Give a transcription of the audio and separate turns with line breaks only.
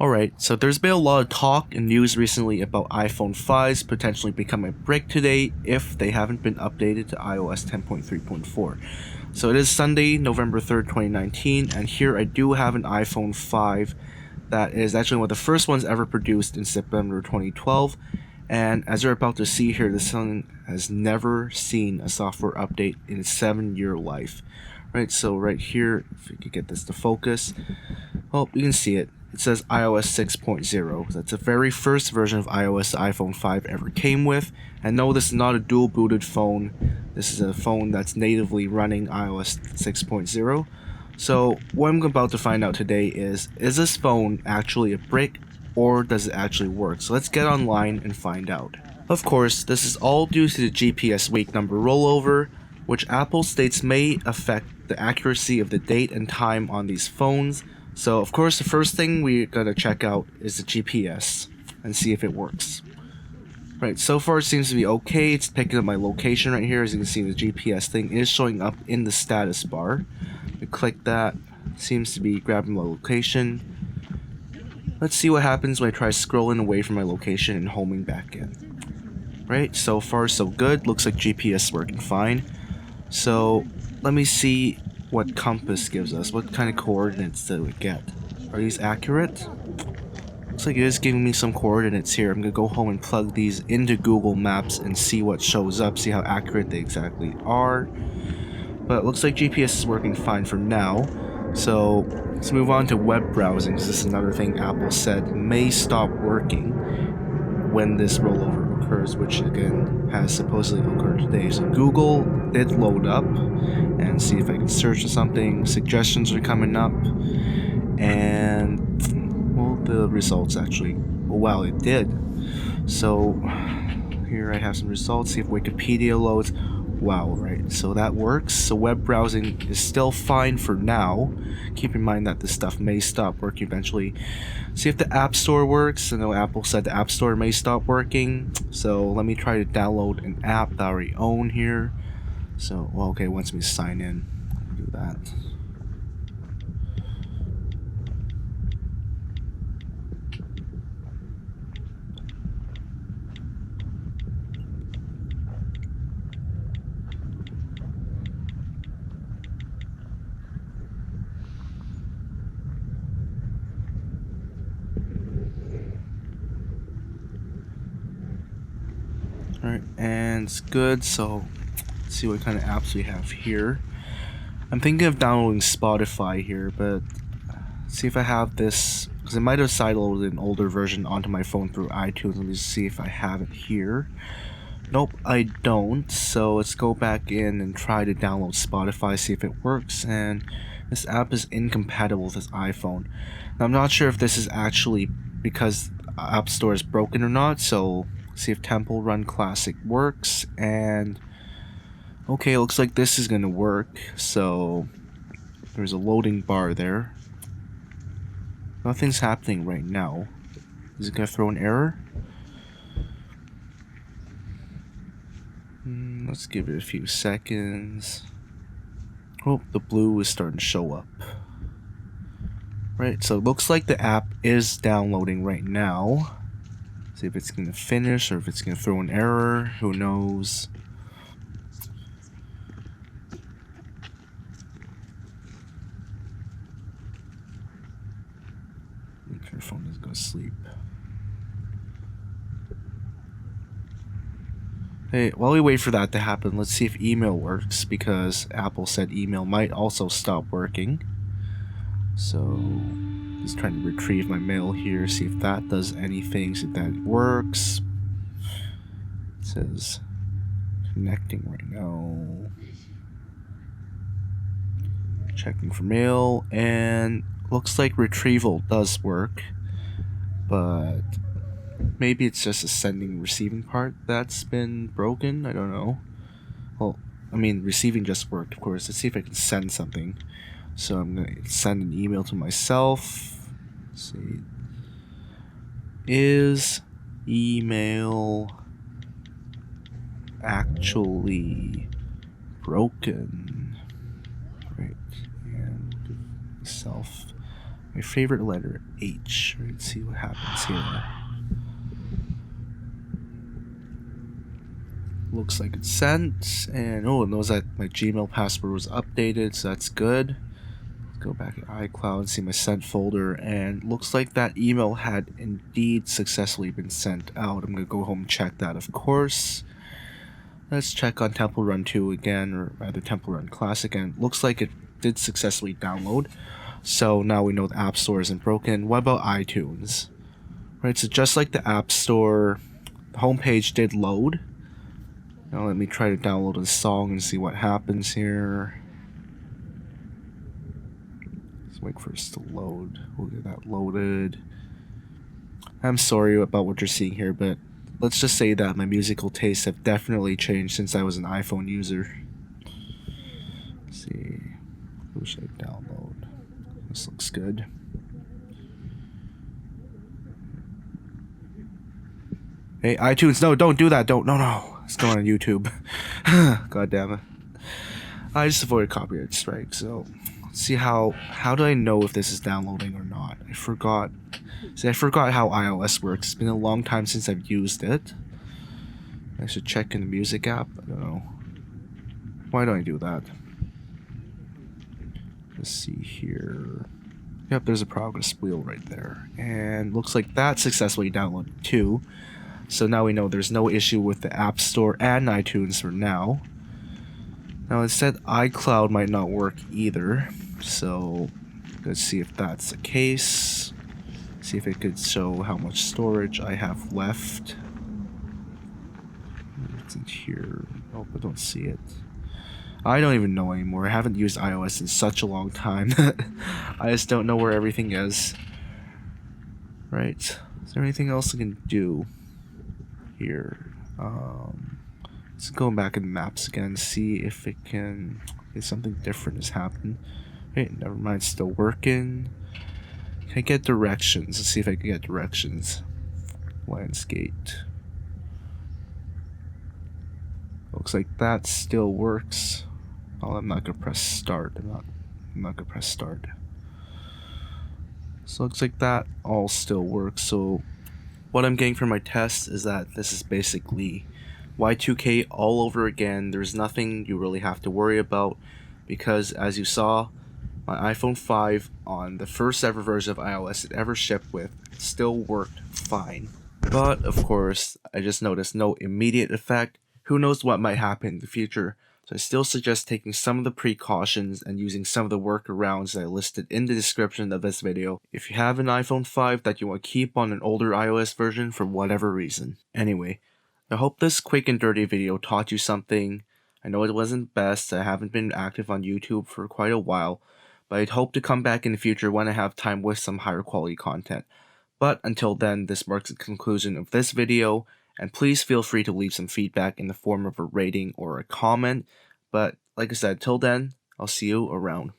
Alright, so there's been a lot of talk and news recently about iPhone 5s potentially becoming a brick today if they haven't been updated to iOS 10.3.4. So it is Sunday, November 3rd, 2019, and here I do have an iPhone 5 that is actually one of the first ones ever produced in September 2012. And as you're about to see here, this thing has never seen a software update in its 7-year life. Right, so right here, if we could get this to focus, well, you can see it. It says iOS 6.0. That's the very first version of iOS the iPhone 5 ever came with. And no, this is not a dual booted phone. This is a phone that's natively running iOS 6.0. So what I'm about to find out today is this phone actually a brick or does it actually work? So let's get online and find out. Of course, this is all due to the GPS week number rollover, which Apple states may affect the accuracy of the date and time on these phones. So of course the first thing we gotta check out is the GPS and see if it works. Right, so far it seems to be okay. It's picking up my location right here. As you can see, the GPS thing is showing up in the status bar. We click that, seems to be grabbing my location. Let's see what happens when I try scrolling away from my location and homing back in. Right, so far so good. Looks like GPS is working fine. So let me see what compass gives us. What kind of coordinates do we get? Are these accurate? Looks like it is giving me some coordinates here. I'm gonna go home and plug these into Google Maps and see what shows up, see how accurate they exactly are. But it looks like GPS is working fine for now. So let's move on to web browsing, because this is another thing Apple said may stop working when this rollover occurs, which again has supposedly occurred today. So Google did load up and see if I can search for something. Suggestions are coming up, and well, the results actually, oh wow, it did. So here I have some results. See if Wikipedia loads. Wow, right, so that works. So web browsing is still fine for now. Keep in mind that this stuff may stop working eventually. See if the App Store works. I know Apple said the App Store may stop working. So let me try to download an app that I already own here. So, well, okay, it wants me to sign in. I'll do that. Alright, and it's good, so let's see what kind of apps we have here. I'm thinking of downloading Spotify here, but let's see if I have this, because I might have sideloaded an older version onto my phone through iTunes. Let me see if I have it here. Nope, I don't, so let's go back in and try to download Spotify, see if it works, and this app is incompatible with this iPhone. Now, I'm not sure if this is actually because App Store is broken or not, so see if Temple Run Classic works, and okay, looks like this is gonna work. So there's a loading bar there. Nothing's happening right now. Is it gonna throw an error? Let's give it a few seconds. Oh, the blue is starting to show up. Right, so it looks like the app is downloading right now. See if it's gonna finish or if it's gonna throw an error. Who knows? Make sure your phone doesn't go to sleep. Hey, while we wait for that to happen, let's see if email works, because Apple said email might also stop working. So just trying to retrieve my mail here, see if that does anything, see if that works. It says connecting right now. Checking for mail, and looks like retrieval does work, but maybe it's just a sending and receiving part that's been broken. I don't know. Well, I mean, receiving just worked, of course. Let's see if I can send something. So I'm going to send an email to myself. Let's see. Is email actually broken? Right. And self My favorite letter, H. Let's see what happens here. Looks like it's sent, and oh, it knows that my Gmail password was updated, so that's good. Let's go back to iCloud and see my sent folder, and looks like that email had indeed successfully been sent out. I'm gonna go home and check that, of course. Let's check on Temple Run 2 again, or rather Temple Run Classic, and looks like it did successfully download. So now we know the App Store isn't broken. What about iTunes? Right, so just like the App Store, the homepage did load. Now let me try to download a song and see what happens here. Let's wait for it to load. We'll get that loaded. I'm sorry about what you're seeing here, but let's just say that my musical tastes have definitely changed since I was an iPhone user. Let's see. Who should I download? This looks good. Hey, iTunes, no, don't do that. No. It's going on YouTube. God damn it. I just avoided copyright strike, so let's see how do I know if this is downloading or not? I forgot. See, I forgot how iOS works. It's been a long time since I've used it. I should check in the music app. I don't know. Why don't I do that? Let's see here. Yep, there's a progress wheel right there. And looks like that successfully downloaded too. So now we know there's no issue with the App Store and iTunes for now. Now it said iCloud might not work either. So let's see if that's the case. See if it could show how much storage I have left. It's in here. Oh, I don't see it. I don't even know anymore. I haven't used iOS in such a long time that I just don't know where everything is. Right. Is there anything else I can do here? Let's go back in the maps again, see if it can. If something different has happened. Wait, never mind. Still working. Can I get directions? Let's see if I can get directions. Landscape. Looks like that still works. Oh, I'm not gonna press start. I'm not gonna press start. So looks like that all still works. So what I'm getting from my test is that this is basically Y2K all over again. There's nothing you really have to worry about because, as you saw, my iPhone 5 on the first ever version of iOS it ever shipped with still worked fine. But of course, I just noticed no immediate effect. Who knows what might happen in the future, so I still suggest taking some of the precautions and using some of the workarounds that I listed in the description of this video if you have an iPhone 5 that you want to keep on an older iOS version for whatever reason. Anyway, I hope this quick and dirty video taught you something. I know it wasn't best, I haven't been active on YouTube for quite a while, but I'd hope to come back in the future when I have time with some higher quality content. But until then, this marks the conclusion of this video, and please feel free to leave some feedback in the form of a rating or a comment. But like I said, till then, I'll see you around.